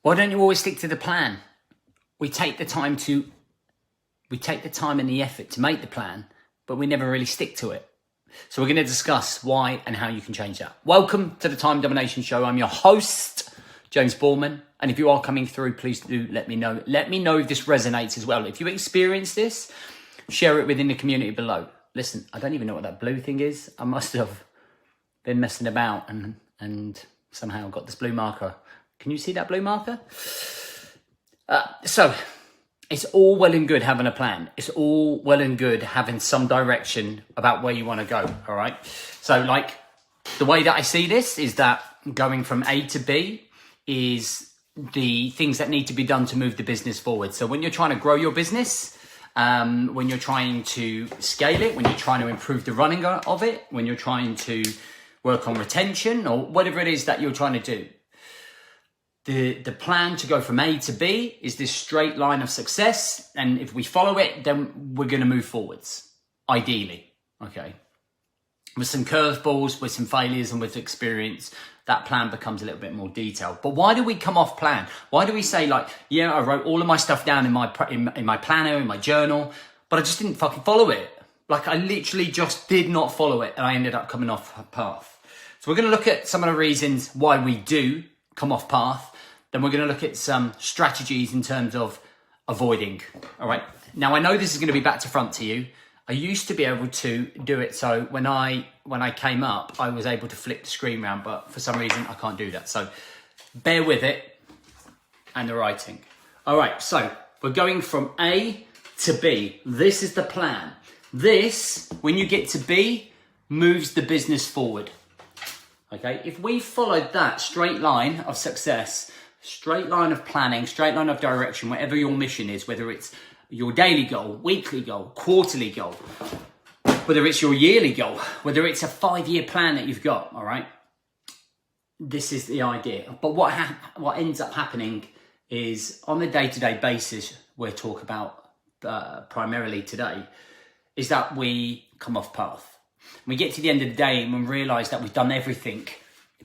Why don't you always stick to the plan? We take the time and the effort to make the plan, but we never really stick to it. So we're going to discuss why and how you can change that. Welcome to the Time Domination Show. I'm your host, James Borman. And if you are coming through, please do let me know. Let me know if this resonates as well. If you experience this, share it within the community below. Listen, I don't even know what that blue thing is. I must have been messing about and somehow got this blue marker. Can you see that blue marker? So it's all well and good having a plan. It's all well and good having some direction about where you want to go, all right? So like the way that I see this is that going from A to B is the things that need to be done to move the business forward. So when you're trying to grow your business, when you're trying to scale it, when you're trying to improve the running of it, when you're trying to work on retention or whatever it is that you're trying to do, the plan to go from A to B is this straight line of success. And if we follow it, then we're going to move forwards, ideally, okay? With some curveballs, with some failures and with experience, that plan becomes a little bit more detailed. But why do we come off plan? Why do we say like, yeah, I wrote all of my stuff down in my planner, in my journal, but I just didn't fucking follow it. Like I literally just did not follow it and I ended up coming off path. So we're going to look at some of the reasons why we do come off path. Then we're going to look at some strategies in terms of avoiding. All right. Now I know this is going to be back to front to you. I used to be able to do it. So when I came up, I was able to flip the screen around, but for some reason I can't do that. So bear with it and the writing. All right. So we're going from A to B. This is the plan. This, when you get to B, moves the business forward. Okay. If we followed that straight line of success, straight line of planning, straight line of direction, whatever your mission is, whether it's your daily goal, weekly goal, quarterly goal, whether it's your yearly goal, whether it's a 5-year plan that you've got, all right? This is the idea. But what ends up happening is on a day-to-day basis, we'll talk about primarily today, is that we come off path. We get to the end of the day and we realise that we've done everything,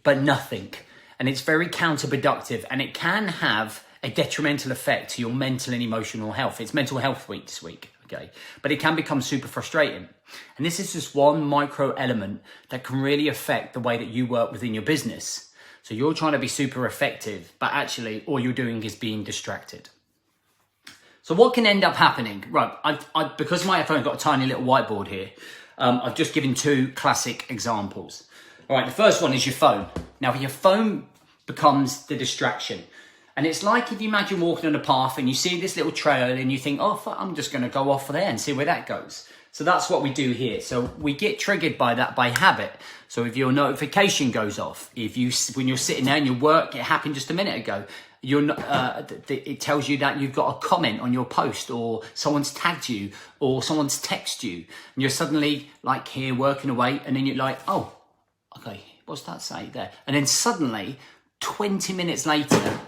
but nothing. And it's very counterproductive and it can have a detrimental effect to your mental and emotional health. It's Mental Health Week this week, okay? But it can become super frustrating. And this is just one micro element that can really affect the way that you work within your business. So you're trying to be super effective, but actually all you're doing is being distracted. So what can end up happening? Right, because my iPhone's got a tiny little whiteboard here, I've just given 2 classic examples. All right, the first one is your phone. Now your phone becomes the distraction. And it's like if you imagine walking on a path and you see this little trail and you think, oh, fuck, I'm just going to go off there and see where that goes. So that's what we do here. So we get triggered by that by habit. So if your notification goes off, when you're sitting there in your work, it happened just a minute ago, it tells you that you've got a comment on your post or someone's tagged you or someone's texted you. And you're suddenly like here working away and then you're like, oh, okay, what's that say there? And then suddenly 20 minutes later,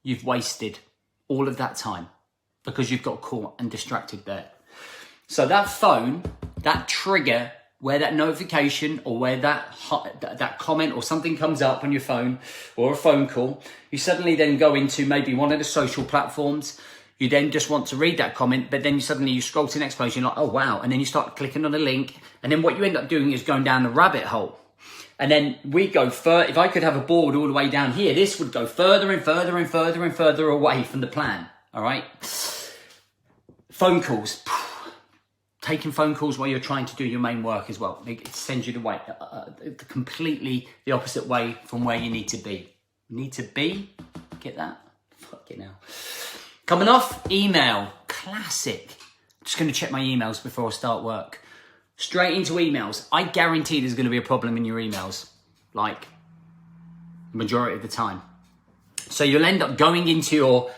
you've wasted all of that time because you've got caught and distracted there. So that phone, that trigger, where that notification or where that comment or something comes up on your phone or a phone call, you suddenly then go into maybe one of the social platforms. You then just want to read that comment, but then you scroll to the next page and you're like, oh, wow. And then you start clicking on a link. And then what you end up doing is going down the rabbit hole. And then we go further. If I could have a board all the way down here, this would go further and further and further and further away from the plan. All right. Phone calls. Taking phone calls while you're trying to do your main work as well. It sends you the way, completely the opposite way from where you need to be. You need to be, get that? Fuck it now. Coming off, email. Classic. Just going to check my emails before I start work. Straight into emails. I guarantee there's going to be a problem in your emails, like majority of the time. So you'll end up going into your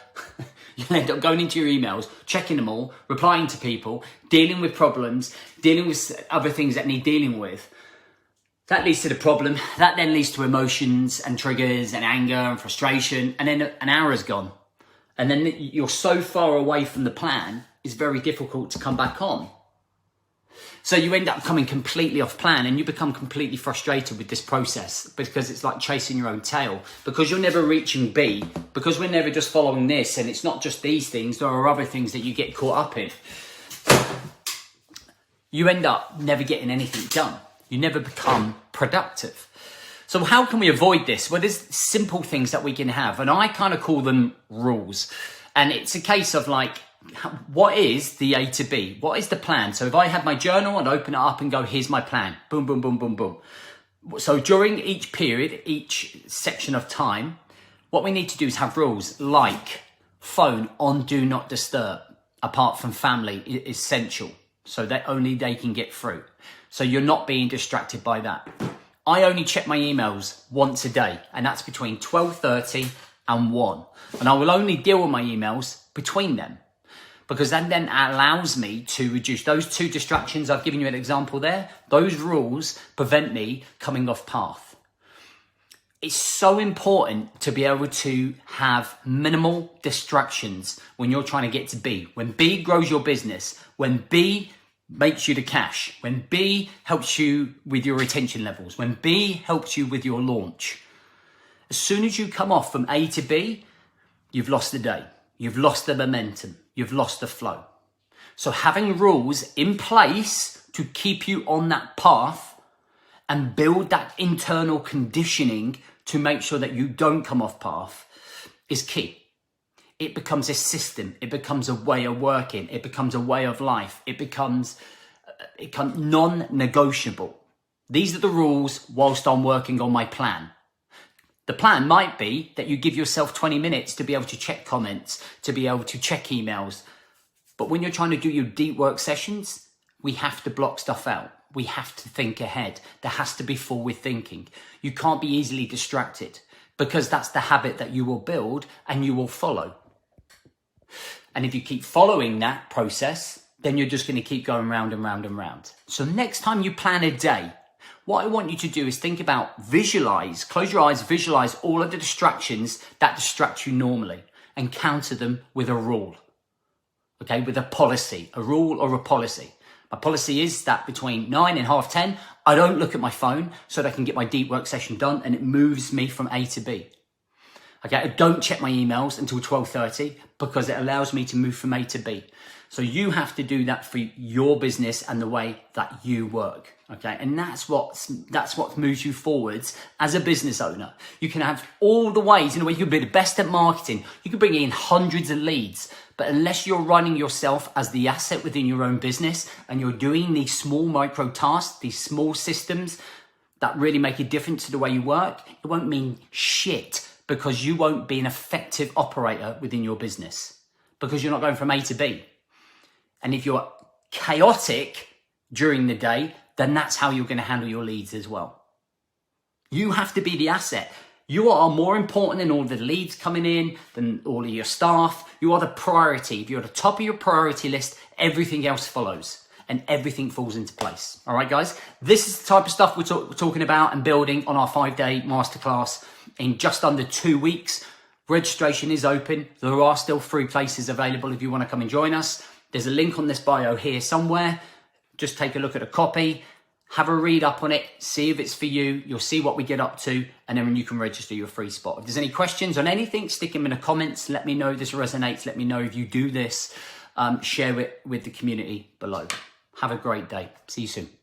emails, checking them all, replying to people, dealing with problems, dealing with other things that need dealing with. That leads to the problem. That then leads to emotions and triggers and anger and frustration. And then an hour is gone. And then you're so far away from the plan, it's very difficult to come back on. So you end up coming completely off plan and you become completely frustrated with this process because it's like chasing your own tail, because you're never reaching B, because we're never just following this, and it's not just these things, there are other things that you get caught up in. You end up never getting anything done. You never become productive. So how can we avoid this? Well, there's simple things that we can have, and I kind of call them rules. And it's a case of like, what is the A to B? What is the plan? So if I have my journal and open it up and go, here's my plan. Boom, boom, boom, boom, boom. So during each period, each section of time, what we need to do is have rules like phone on do not disturb, apart from family, essential. So that only they can get through. So you're not being distracted by that. I only check my emails once a day, and that's between 12:30 and 1. And I will only deal with my emails between them, because that then allows me to reduce those 2 distractions. I've given you an example there. Those rules prevent me coming off path. It's so important to be able to have minimal distractions when you're trying to get to B. When B grows your business, when B makes you the cash, when B helps you with your retention levels, when B helps you with your launch. As soon as you come off from A to B, you've lost the day. You've lost the momentum. You've lost the flow. So having rules in place to keep you on that path and build that internal conditioning to make sure that you don't come off path is key. It becomes a system. It becomes a way of working. It becomes a way of life. It becomes non-negotiable. These are the rules whilst I'm working on my plan. The plan might be that you give yourself 20 minutes to be able to check comments, to be able to check emails. But when you're trying to do your deep work sessions, we have to block stuff out. We have to think ahead. There has to be forward thinking. You can't be easily distracted, because that's the habit that you will build and you will follow. And if you keep following that process, then you're just going to keep going round and round and round. So next time you plan a day, what I want you to do is think about, visualize, close your eyes, visualize all of the distractions that distract you normally and counter them with a rule. Okay, with a policy, a rule or a policy. My policy is that between 9 and 10:30, I don't look at my phone so that I can get my deep work session done, and it moves me from A to B. Okay, I don't check my emails until 12:30 because it allows me to move from A to B. So you have to do that for your business and the way that you work. Okay, and that's what moves you forwards as a business owner. You can have all the ways in a way you can be the best at marketing. You can bring in hundreds of leads, but unless you're running yourself as the asset within your own business and you're doing these small micro tasks, these small systems that really make a difference to the way you work, it won't mean shit, because you won't be an effective operator within your business because you're not going from A to B. And if you're chaotic during the day, then that's how you're going to handle your leads as well. You have to be the asset. You are more important than all the leads coming in, than all of your staff. You are the priority. If you're at the top of your priority list, everything else follows and everything falls into place. All right, guys, this is the type of stuff we're talking about and building on our 5-day masterclass in just under 2 weeks. Registration is open. There are still free places available if you want to come and join us. There's a link on this bio here somewhere. Just take a look at a copy, have a read up on it, see if it's for you. You'll see what we get up to, and then you can register your free spot. If there's any questions on anything, stick them in the comments. Let me know this resonates. Let me know if you do this. Share it with the community below. Have a great day. See you soon.